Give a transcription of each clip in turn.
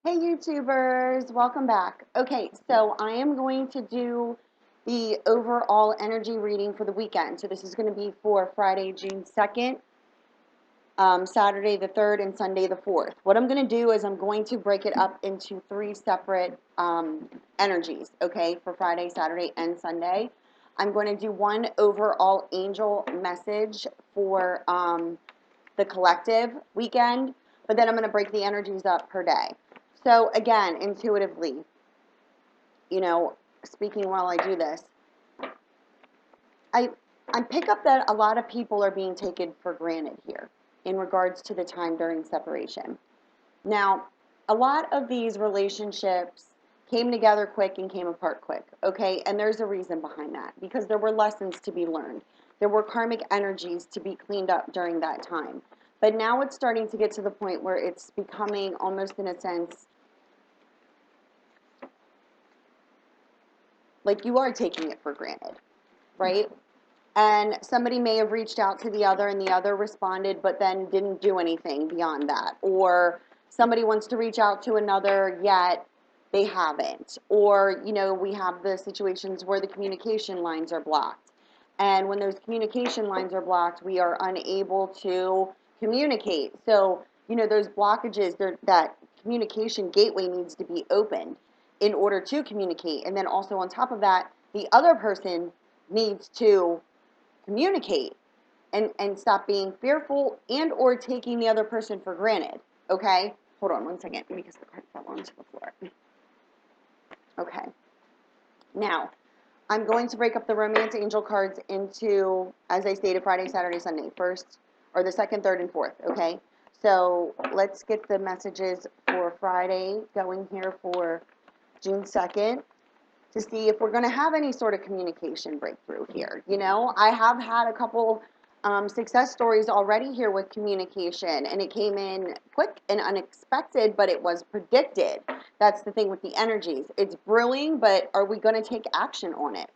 Hey YouTubers, welcome back. Okay, so I am going to do the overall energy reading for the weekend. So this is going to be for Friday, June 2nd, Saturday the 3rd, and Sunday the 4th. What I'm going to do is I'm going to break it up into three separate energies, okay, for Friday, Saturday, and Sunday. I'm going to do one overall angel message for the collective weekend, but then I'm going to break the energies up per day. So again, intuitively, speaking while I do this, I I pick up that a lot of people are being taken for granted here in regards to the time during separation. Now, a lot of these relationships came together quick and came apart quick, okay? And there's a reason behind that because there were lessons to be learned. There were karmic energies to be cleaned up during that time. But now it's starting to get to the point where it's becoming almost in a sense like you are taking it for granted, right? And somebody may have reached out to the other and the other responded but then didn't do anything beyond that. Or somebody wants to reach out to another yet they haven't. Or, we have the situations where the communication lines are blocked. And when those communication lines are blocked, we are unable to communicate. So, those blockages, that communication gateway needs to be opened in order to communicate. And then also on top of that, the other person needs to communicate and stop being fearful and or taking the other person for granted. Okay? Hold on one second because the card fell onto the floor. Okay. Now, I'm going to break up the romance angel cards into, as I stated, Friday, Saturday, Sunday. First, or the second, third, and fourth. Okay? So let's get the messages for Friday going here for June 2nd. To see if we're going to have any sort of communication breakthrough here. I have had a couple success stories already here with communication, and it came in quick and unexpected, but it was predicted. That's the thing with the energies. It's brewing, but are we going to take action on it?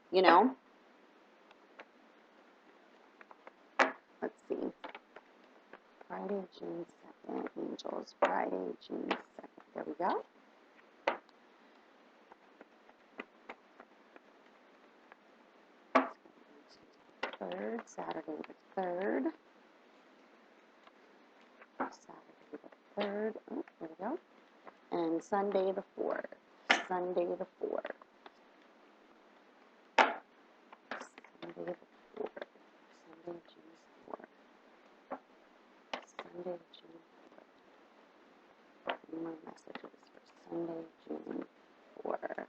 Let's see. Friday, June 2nd, angels. Friday, June 2nd. There we go. Third, Saturday the 3rd. Saturday the 3rd. Oh, there we go. And Sunday the 4th. Sunday the 4th. Sunday the 4th. Sunday, June 4th. Sunday, June 4th. More messages for Sunday, June 4th.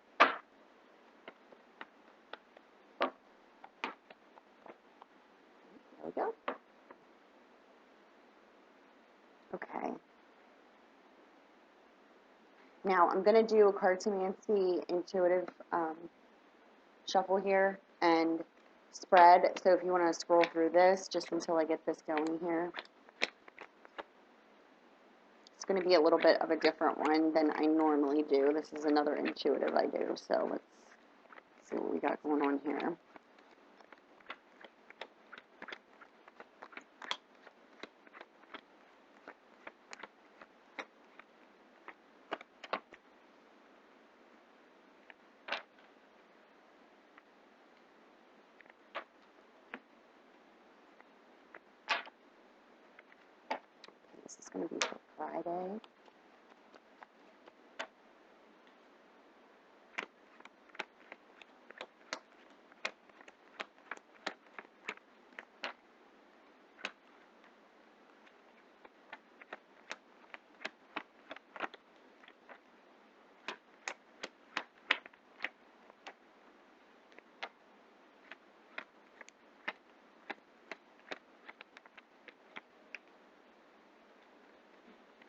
There we go. Okay. Now, I'm going to do a cartomancy intuitive shuffle here and spread. So if you want to scroll through this just until I get this going here. It's going to be a little bit of a different one than I normally do. This is another intuitive I do. So let's see what we got going on here. This is going to be for Friday.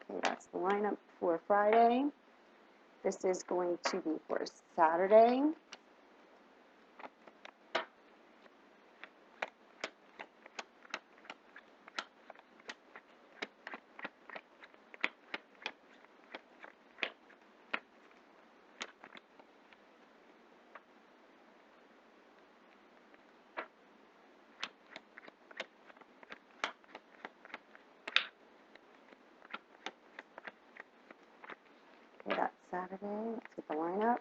Okay, that's the lineup for Friday. This is going to be for Saturday. Saturday. Let's get the lineup.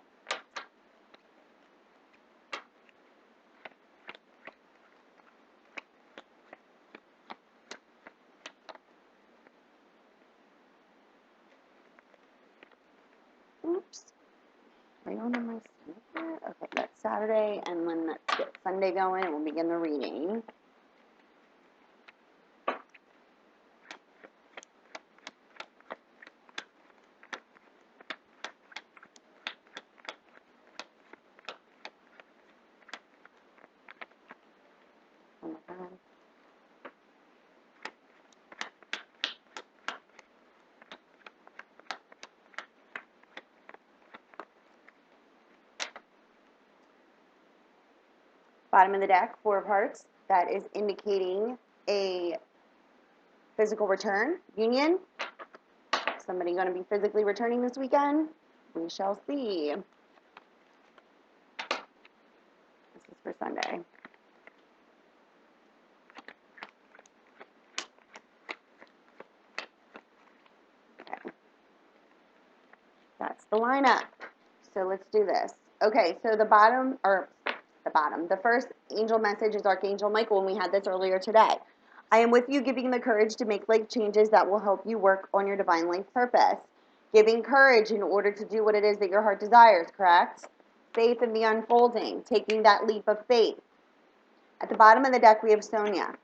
Oops. Right on my snippet. Okay, that's Saturday, and then let's get Sunday going, and we'll begin the reading. Bottom of the deck, Four of Hearts. That is indicating a physical return, union. Somebody going to be physically returning this weekend? We shall see. This is for Sunday. Okay. That's the lineup. So let's do this. Okay, so the first angel message is Archangel Michael, and we had this earlier today. I am with you, giving the courage to make life changes that will help you work on your divine life purpose. Giving courage in order to do what it is that your heart desires, correct? Faith in the unfolding, taking that leap of faith. At the bottom of the deck, we have Sonia.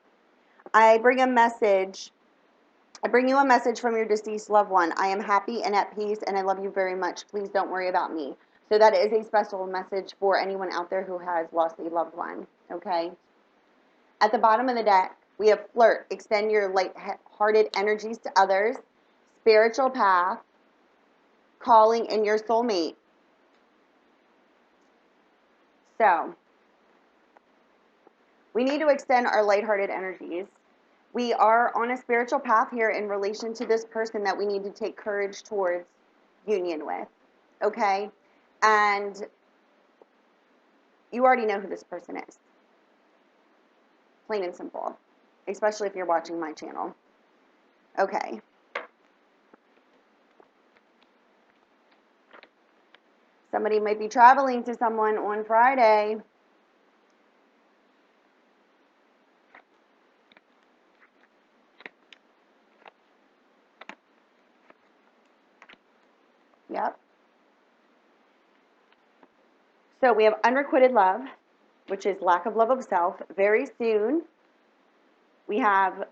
I bring you a message from your deceased loved one. I am happy and at peace, and I love you very much. Please don't worry about me. So that is a special message for anyone out there who has lost a loved one, okay? At the bottom of the deck, we have Flirt. Extend your light-hearted energies to others. Spiritual path. Calling in your soulmate. So, we need to extend our lighthearted energies. We are on a spiritual path here in relation to this person that we need to take courage towards union with, okay? And you already know who this person is. Plain and simple, especially if you're watching my channel. Okay. Somebody might be traveling to someone on Friday. Yep. So we have unrequited love, which is lack of love of self. Very soon, we have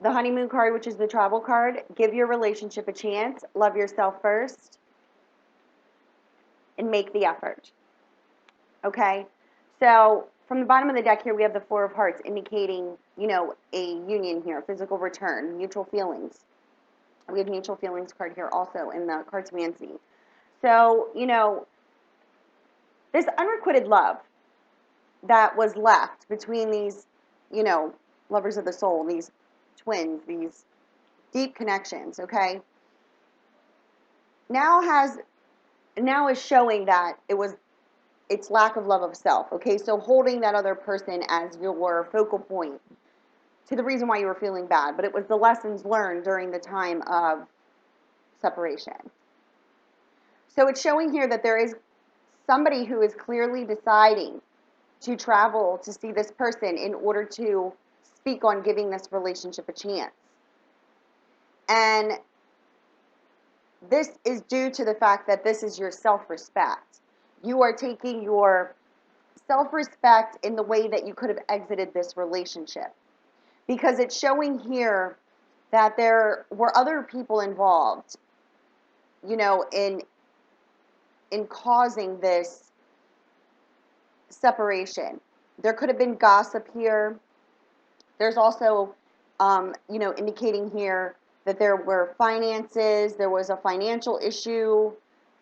the honeymoon card, which is the travel card. Give your relationship a chance. Love yourself first. And make the effort. Okay? So from the bottom of the deck here, we have the Four of Hearts indicating, you know, a union here, physical return, mutual feelings. We have mutual feelings card here also in the Cartomancy. So, you know, this unrequited love that was left between these, you know, lovers of the soul, these twins, these deep connections, okay, now is showing that it's lack of love of self, okay? So holding that other person as your focal point to the reason why you were feeling bad, but it was the lessons learned during the time of separation. So it's showing here that there is somebody who is clearly deciding to travel to see this person in order to speak on giving this relationship a chance. And this is due to the fact that this is your self-respect. You are taking your self-respect in the way that you could have exited this relationship. Because it's showing here that there were other people involved, you know, in causing this separation. There could have been gossip here. There's also, you know, indicating here that there were finances, there was a financial issue,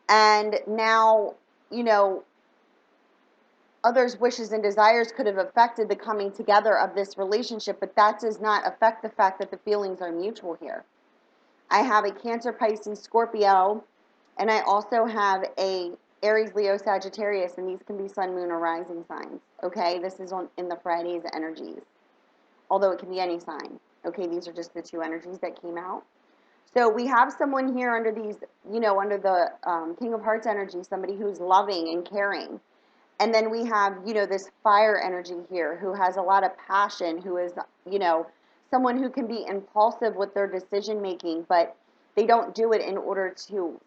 and now, you know, others' wishes and desires could have affected the coming together of this relationship, but that does not affect the fact that the feelings are mutual here. I have a Cancer, Pisces, Scorpio, and I also have a Aries, Leo, Sagittarius, and these can be sun, moon, or rising signs, okay? This is in the Friday's energies, although it can be any sign, okay? These are just the two energies that came out. So we have someone here under these, under the King of Hearts energy, somebody who's loving and caring. And then we have, this fire energy here who has a lot of passion, who is, someone who can be impulsive with their decision making, but they don't do it in order to,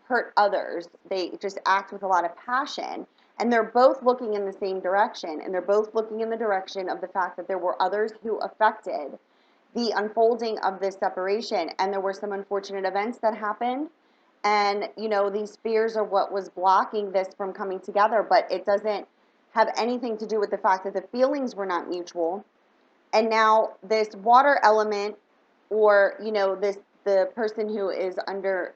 hurt others. They just act with a lot of passion. And they're both looking in the same direction. And they're both looking in the direction of the fact that there were others who affected the unfolding of this separation. And there were some unfortunate events that happened. And, these fears are what was blocking this from coming together, but it doesn't have anything to do with the fact that the feelings were not mutual. And now this water element, or, the person who is under,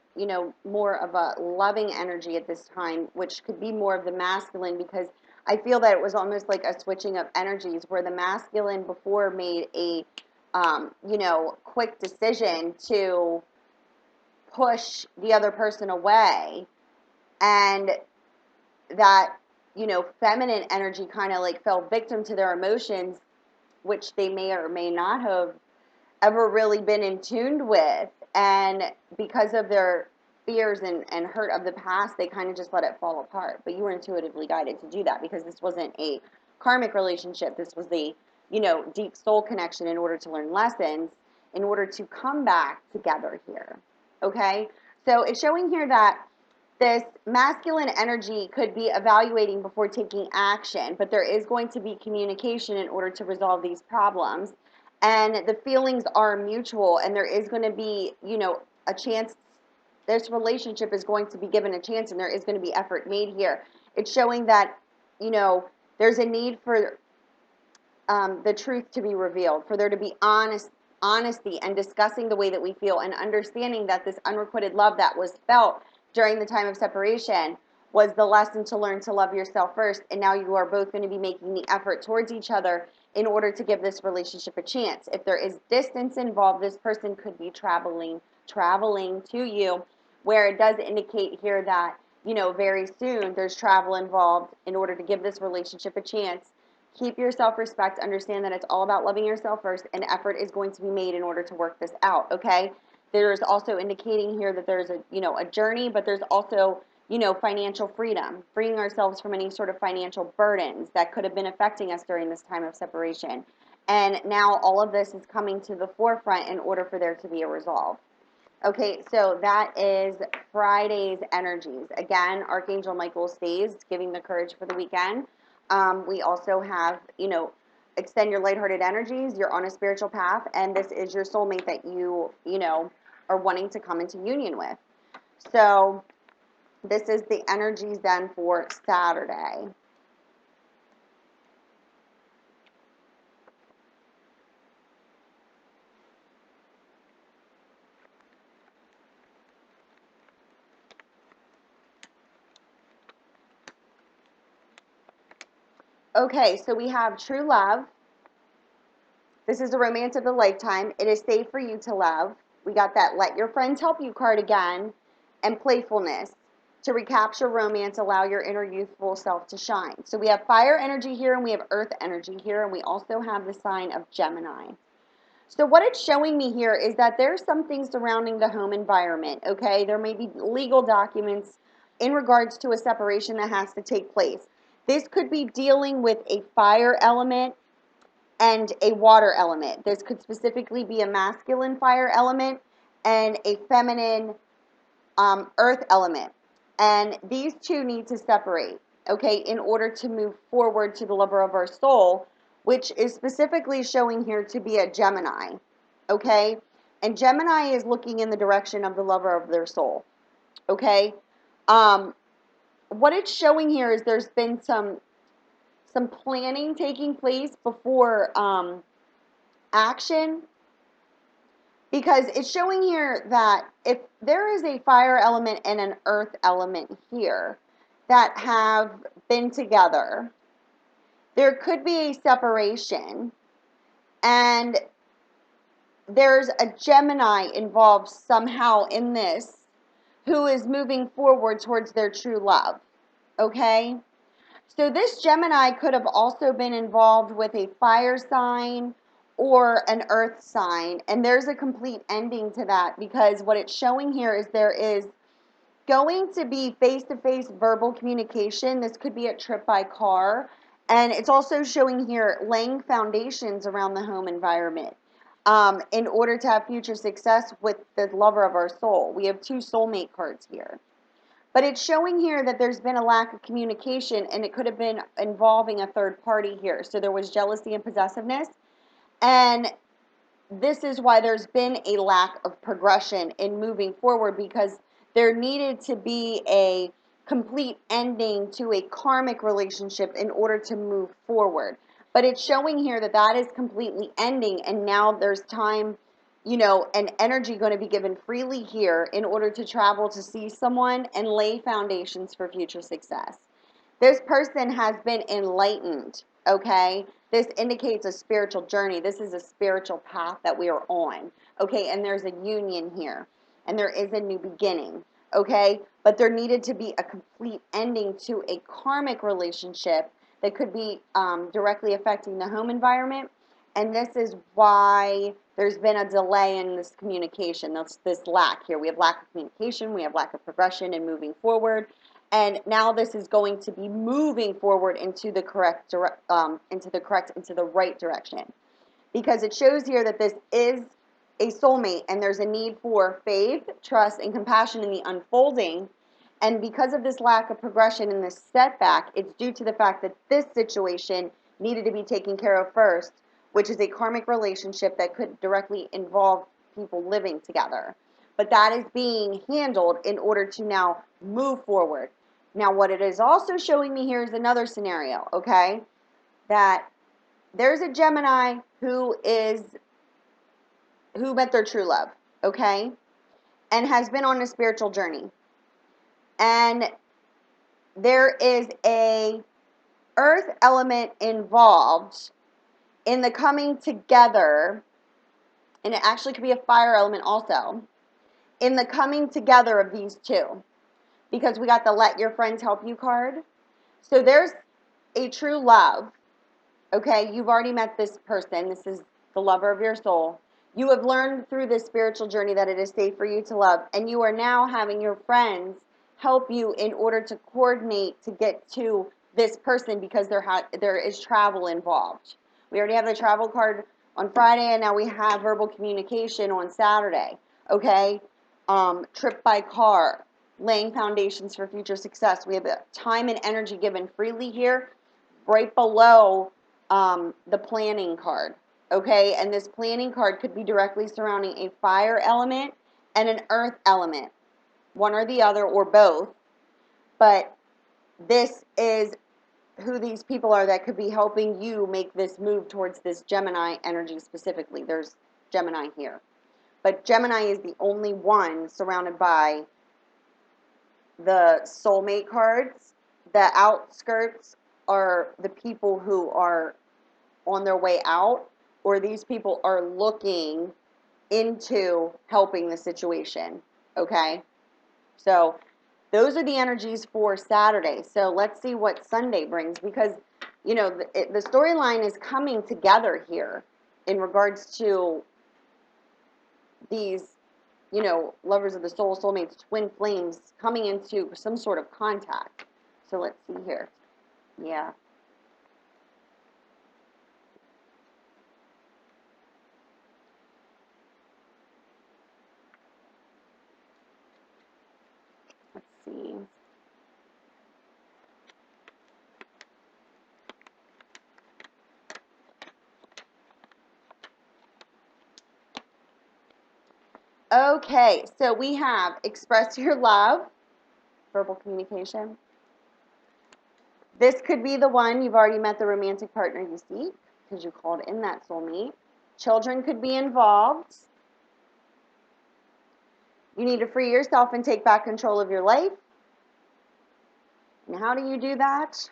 more of a loving energy at this time, which could be more of the masculine, because I feel that it was almost like a switching of energies where the masculine before made a, quick decision to push the other person away, and that, feminine energy kind of like fell victim to their emotions, which they may or may not have ever really been in tune with. And because of their fears and hurt of the past, they kind of just let it fall apart. But you were intuitively guided to do that because this wasn't a karmic relationship. This was the, deep soul connection in order to learn lessons, in order to come back together here. Okay? So it's showing here that this masculine energy could be evaluating before taking action, but there is going to be communication in order to resolve these problems. And the feelings are mutual, and there is going to be, a chance. This relationship is going to be given a chance, and there is going to be effort made here. It's showing that, there's a need for the truth to be revealed, for there to be honesty and discussing the way that we feel, and understanding that this unrequited love that was felt during the time of separation was the lesson to learn to love yourself first. And now you are both going to be making the effort towards each other in order to give this relationship a chance. If there is distance involved, this person could be traveling to you, where it does indicate here that, very soon there's travel involved in order to give this relationship a chance. Keep your self-respect. Understand that it's all about loving yourself first, and effort is going to be made in order to work this out, okay? There's also indicating here that there's a journey, but there's also, financial freedom, freeing ourselves from any sort of financial burdens that could have been affecting us during this time of separation. And now all of this is coming to the forefront in order for there to be a resolve. Okay, so that is Friday's energies. Again, Archangel Michael stays, giving the courage for the weekend. We also have, extend your lighthearted energies. You're on a spiritual path, and this is your soulmate that you are wanting to come into union with. So this is the energies then for Saturday. Okay, so we have true love. This is the romance of the lifetime. It is safe for you to love. We got that let your friends help you card again. And playfulness. To recapture romance, allow your inner youthful self to shine. So we have fire energy here, and we have earth energy here, and we also have the sign of Gemini. So what it's showing me here is that there's some things surrounding the home environment, okay? There may be legal documents in regards to a separation that has to take place. This could be dealing with a fire element and a water element. This could specifically be a masculine fire element and a feminine earth element. And these two need to separate, okay, in order to move forward to the lover of our soul, which is specifically showing here to be a Gemini, okay? And Gemini is looking in the direction of the lover of their soul, okay? What it's showing here is there's been some planning taking place before action, because it's showing here that if there is a fire element and an earth element here that have been together, there could be a separation, and there's a Gemini involved somehow in this who is moving forward towards their true love, okay? So this Gemini could have also been involved with a fire sign or an earth sign. And there's a complete ending to that, because what it's showing here is there is going to be face-to-face verbal communication. This could be a trip by car. And it's also showing here laying foundations around the home environment in order to have future success with the lover of our soul. We have two soulmate cards here. But it's showing here that there's been a lack of communication, and it could have been involving a third party here. So there was jealousy and possessiveness. And this is why there's been a lack of progression in moving forward, because there needed to be a complete ending to a karmic relationship in order to move forward. But it's showing here that that is completely ending, and now there's time, and energy going to be given freely here in order to travel to see someone and lay foundations for future success. This person has been enlightened, okay? This indicates a spiritual journey. This is a spiritual path that we are on, okay? And there's a union here, and there is a new beginning, okay? But there needed to be a complete ending to a karmic relationship that could be directly affecting the home environment. And this is why there's been a delay in this communication. That's this lack here. We have lack of communication. We have lack of progression and moving forward. And now this is going to be moving forward into the into the right direction, because it shows here that this is a soulmate, and there's a need for faith, trust, and compassion in the unfolding. And because of this lack of progression and this setback, it's due to the fact that this situation needed to be taken care of first, which is a karmic relationship that could directly involve people living together. But that is being handled in order to now move forward. Now, what it is also showing me here is another scenario, okay? That there's a Gemini who met their true love, okay? And has been on a spiritual journey. And there is a earth element involved in the coming together, and it actually could be a fire element also, in the coming together of these two. Because we got the Let Your Friends Help You card. So there's a true love, okay? You've already met this person. This is the lover of your soul. You have learned through this spiritual journey that it is safe for you to love, and you are now having your friends help you in order to coordinate to get to this person, because there is travel involved. We already have the travel card on Friday, and now we have verbal communication on Saturday, okay? Trip by car, laying foundations for future success. We have time and energy given freely here, right below the planning card, okay? And this planning card could be directly surrounding a fire element and an earth element, one or the other or both. But this is who these people are that could be helping you make this move towards this Gemini energy specifically. There's Gemini here. But Gemini is the only one surrounded by the soulmate cards. The outskirts are the people who are on their way out, or these people are looking into helping the situation, okay? So those are the energies for Saturday. So let's see what Sunday brings, because, the storyline is coming together here in regards to these, lovers of the soul, soulmates, twin flames coming into some sort of contact. So let's see here. Yeah. Let's see. Okay, so we have express your love, verbal communication. This could be the one you've already met the romantic partner you seek, because you called in that soulmate. Children could be involved. You need to free yourself and take back control of your life. And how do you do that?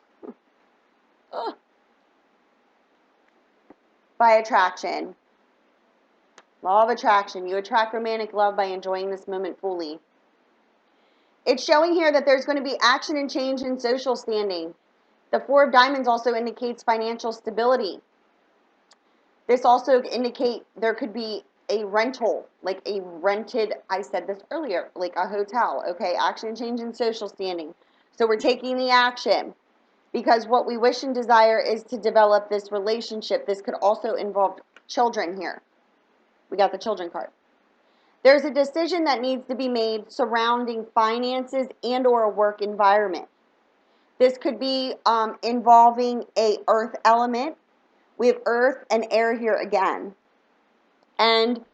By attraction. Law of attraction. You attract romantic love by enjoying this moment fully. It's showing here that there's going to be action and change in social standing. The Four of Diamonds also indicates financial stability. This also indicate there could be a rental, like a rented, I said this earlier, like a hotel, okay? Action, change, and social standing. So we're taking the action because what we wish and desire is to develop this relationship. This could also involve children here. We got the children card. There's a decision that needs to be made surrounding finances and or a work environment. This could be involving a earth element. We have earth and air here again. And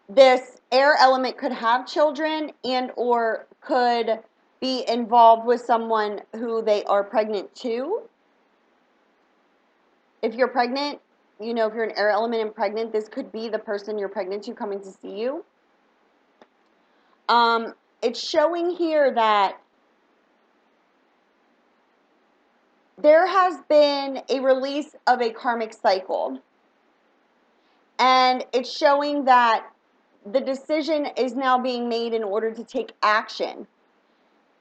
this air element could have children and or could be involved with someone who they are pregnant to. If you're pregnant, you know, if you're an air element and pregnant, this could be the person you're pregnant to coming to see you. It's showing here that there has been a release of a karmic cycle. And it's showing that the decision is now being made in order to take action.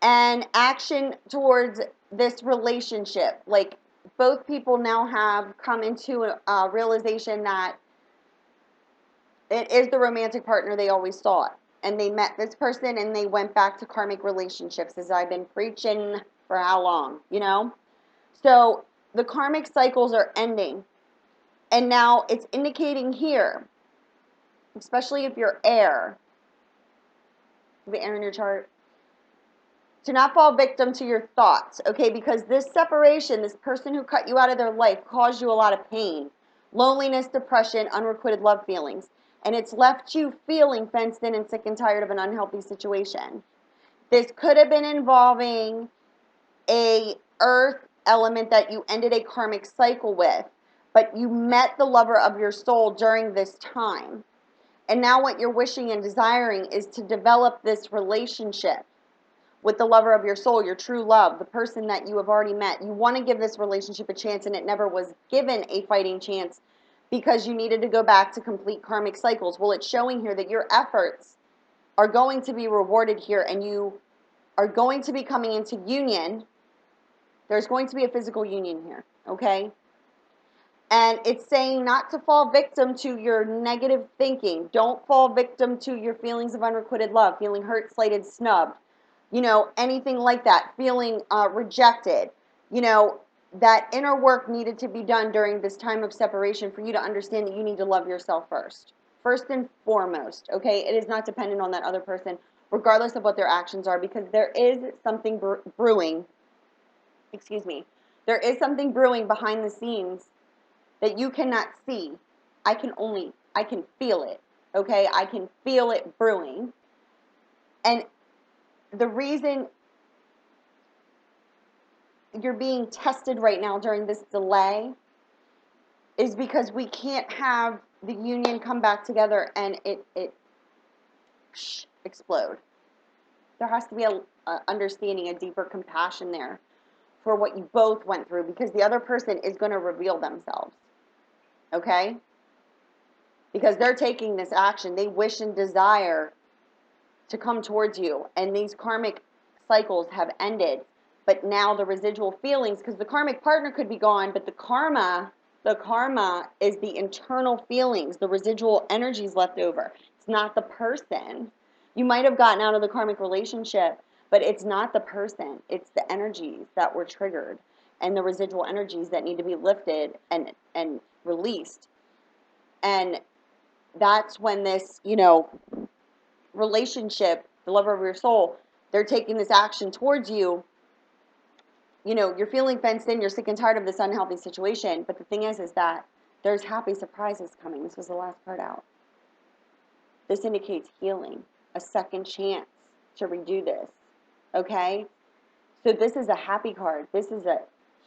And action towards this relationship. Like, both people now have come into a realization that it is the romantic partner they always sought. And they met this person and they went back to karmic relationships, as I've been preaching for how long, you know? So the karmic cycles are ending. And now it's indicating here, especially if you're air, the air in your chart, to not fall victim to your thoughts, okay? Because this separation, this person who cut you out of their life caused you a lot of pain, loneliness, depression, unrequited love feelings. And it's left you feeling fenced in and sick and tired of an unhealthy situation. This could have been involving a earth element that you ended a karmic cycle with, but you met the lover of your soul during this time. And now what you're wishing and desiring is to develop this relationship with the lover of your soul, your true love, the person that you have already met. You want to give this relationship a chance, and it never was given a fighting chance because you needed to go back to complete karmic cycles. Well, it's showing here that your efforts are going to be rewarded here, and you are going to be coming into union. There's going to be a physical union here, okay? And it's saying not to fall victim to your negative thinking. Don't fall victim to your feelings of unrequited love, feeling hurt, slighted, snubbed, you know, anything like that, feeling rejected. You know, that inner work needed to be done during this time of separation for you to understand that you need to love yourself first. First and foremost, okay? It is not dependent on that other person, regardless of what their actions are, because there is something brewing. Excuse me. There is something brewing behind the scenes that you cannot see. I can feel it, okay? I can feel it brewing. And the reason you're being tested right now during this delay is because we can't have the union come back together and it explode. There has to be a understanding, a deeper compassion there for what you both went through, because the other person is going to reveal themselves. Okay? Because they're taking this action. They wish and desire to come towards you. And these karmic cycles have ended. But now the residual feelings, because the karmic partner could be gone, but the karma is the internal feelings, the residual energies left over. It's not the person. You might have gotten out of the karmic relationship, but it's not the person. It's the energies that were triggered and the residual energies that need to be lifted and released. And that's when this, you know, relationship, the lover of your soul, they're taking this action towards you. You know, you're feeling fenced in, you're sick and tired of this unhealthy situation. But the thing is that there's happy surprises coming. This was the last part out. This indicates healing, a second chance to redo this. Okay? So this is a happy card. This is a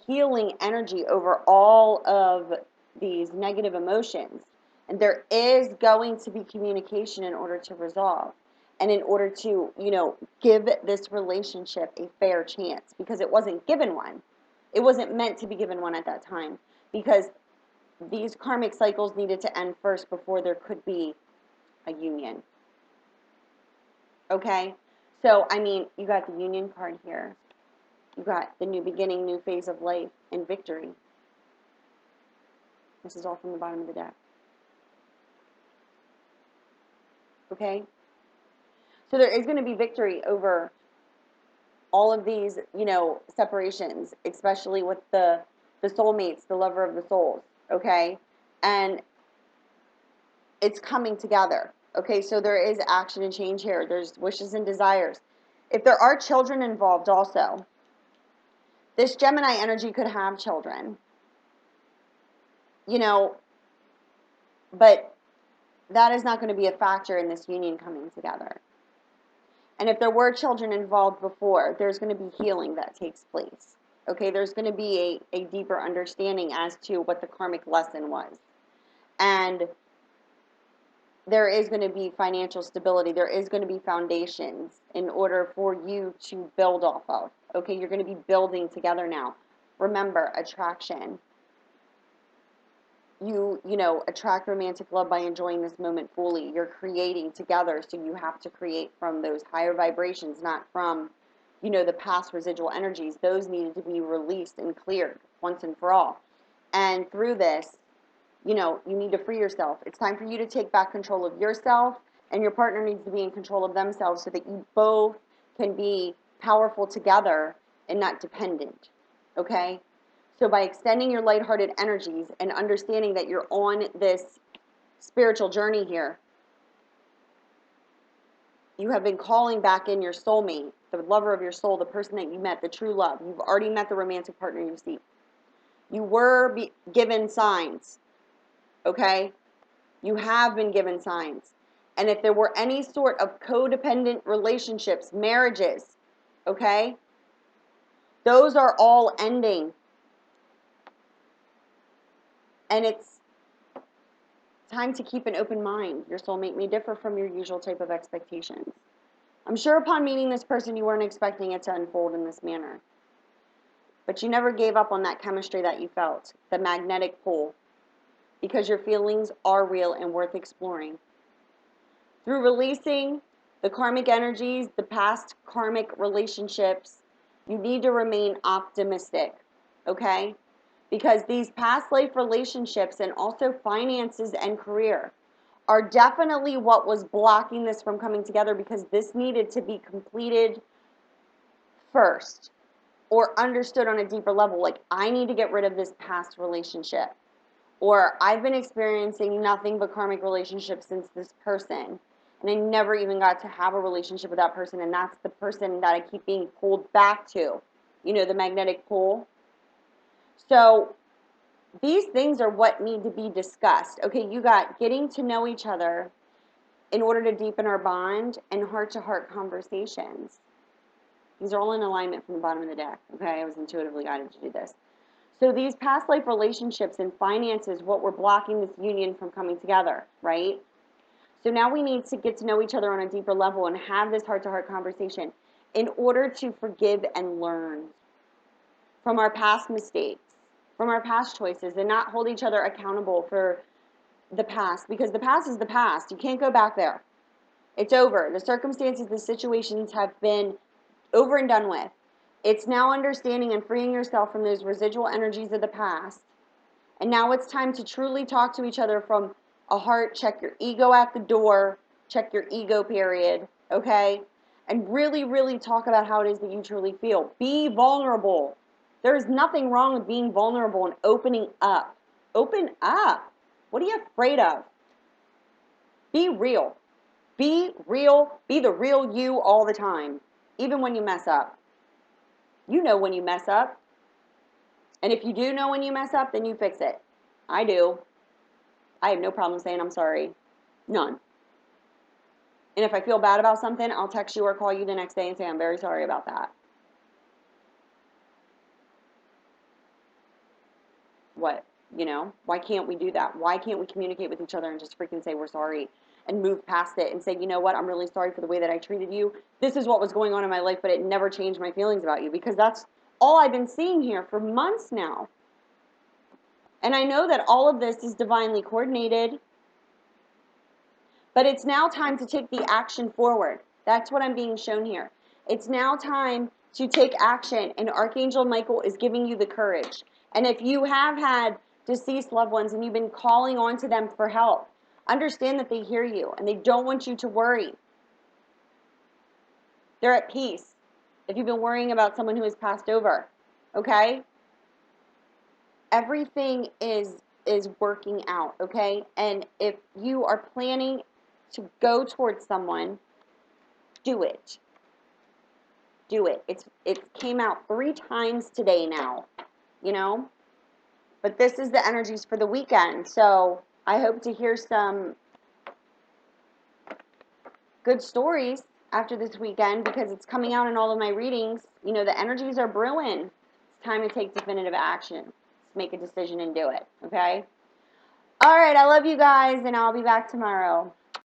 healing energy over all of these negative emotions. And there is going to be communication in order to resolve. And in order to, you know, give this relationship a fair chance. Because it wasn't given one. It wasn't meant to be given one at that time. Because these karmic cycles needed to end first before there could be a union. Okay? So, I mean, you got the union card here. You got the new beginning, new phase of life, and victory. This is all from the bottom of the deck. okay? So there is going to be victory over all of these, separations, especially with the soulmates, the lover of the souls, okay? And it's coming together, okay? So there is action and change here. There's wishes and desires. If there are children involved also, this Gemini energy could have children, but that is not going to be a factor in this union coming together. And if there were children involved before, there's going to be healing that takes place. Okay, there's going to be a deeper understanding as to what the karmic lesson was. And there is going to be financial stability. There is going to be foundations in order for you to build off of. Okay, you're going to be building together now. Remember, attraction. You attract romantic love by enjoying this moment fully. You're creating together, so you have to create from those higher vibrations, not from, the past residual energies. Those needed to be released and cleared once and for all. And through this, you need to free yourself. It's time for you to take back control of yourself, and your partner needs to be in control of themselves so that you both can be powerful together and not dependent, okay? So by extending your lighthearted energies and understanding that you're on this spiritual journey here, you have been calling back in your soulmate, the lover of your soul, the person that you met, the true love. You've already met the romantic partner you seek. You were given signs, okay? You have been given signs. And if there were any sort of codependent relationships, marriages, okay, those are all ending. And it's time to keep an open mind. Your soulmate may differ from your usual type of expectations. I'm sure upon meeting this person, you weren't expecting it to unfold in this manner. But you never gave up on that chemistry that you felt, the magnetic pull, because your feelings are real and worth exploring. Through releasing the karmic energies, the past karmic relationships, you need to remain optimistic, okay? Because these past life relationships and also finances and career are definitely what was blocking this from coming together, because this needed to be completed first or understood on a deeper level. Like, I need to get rid of this past relationship, or I've been experiencing nothing but karmic relationships since this person, and I never even got to have a relationship with that person, and that's the person that I keep being pulled back to, the magnetic pull. So these things are what need to be discussed. Okay, you got getting to know each other in order to deepen our bond, and heart-to-heart conversations. These are all in alignment from the bottom of the deck, okay? I was intuitively guided to do this. So these past life relationships and finances, what were blocking this union from coming together, right? So now we need to get to know each other on a deeper level and have this heart-to-heart conversation in order to forgive and learn from our past mistakes, from our past choices, and not hold each other accountable for the past, because the past is the past. You can't go back there. It's over. The circumstances, the situations have been over and done with. It's now understanding and freeing yourself from those residual energies of the past. And now it's time to truly talk to each other from a heart. Check your ego at the door. Check your ego, period. Okay? And really, really talk about how it is that you truly feel. Be vulnerable. There is nothing wrong with being vulnerable and opening up. Open up. What are you afraid of? Be real. Be real. Be the real you all the time, even when you mess up. You know when you mess up. And if you do know when you mess up, then you fix it. I do. I have no problem saying I'm sorry. None. And if I feel bad about something, I'll text you or call you the next day and say I'm very sorry about that. What? Why can't we do that? Why can't we communicate with each other and just freaking say we're sorry and move past it and say, you know what, I'm really sorry for the way that I treated you. This is what was going on in my life, but it never changed my feelings about you, because that's all I've been seeing here for months now. And I know that all of this is divinely coordinated, but it's now time to take the action forward. That's what I'm being shown here. It's now time to take action, and Archangel Michael is giving you the courage. And if you have had deceased loved ones and you've been calling on to them for help, Understand that they hear you and they don't want you to worry. They're at peace. If you've been worrying about someone who has passed over, okay? Everything is working out, okay? And if you are planning to go towards someone, do it. Do it. It came out 3 times today now, you know? But this is the energies for the weekend. So I hope to hear some good stories after this weekend because it's coming out in all of my readings. You know, the energies are brewing. It's time to take definitive action. Let's make a decision and do it, okay? All right, I love you guys, and I'll be back tomorrow.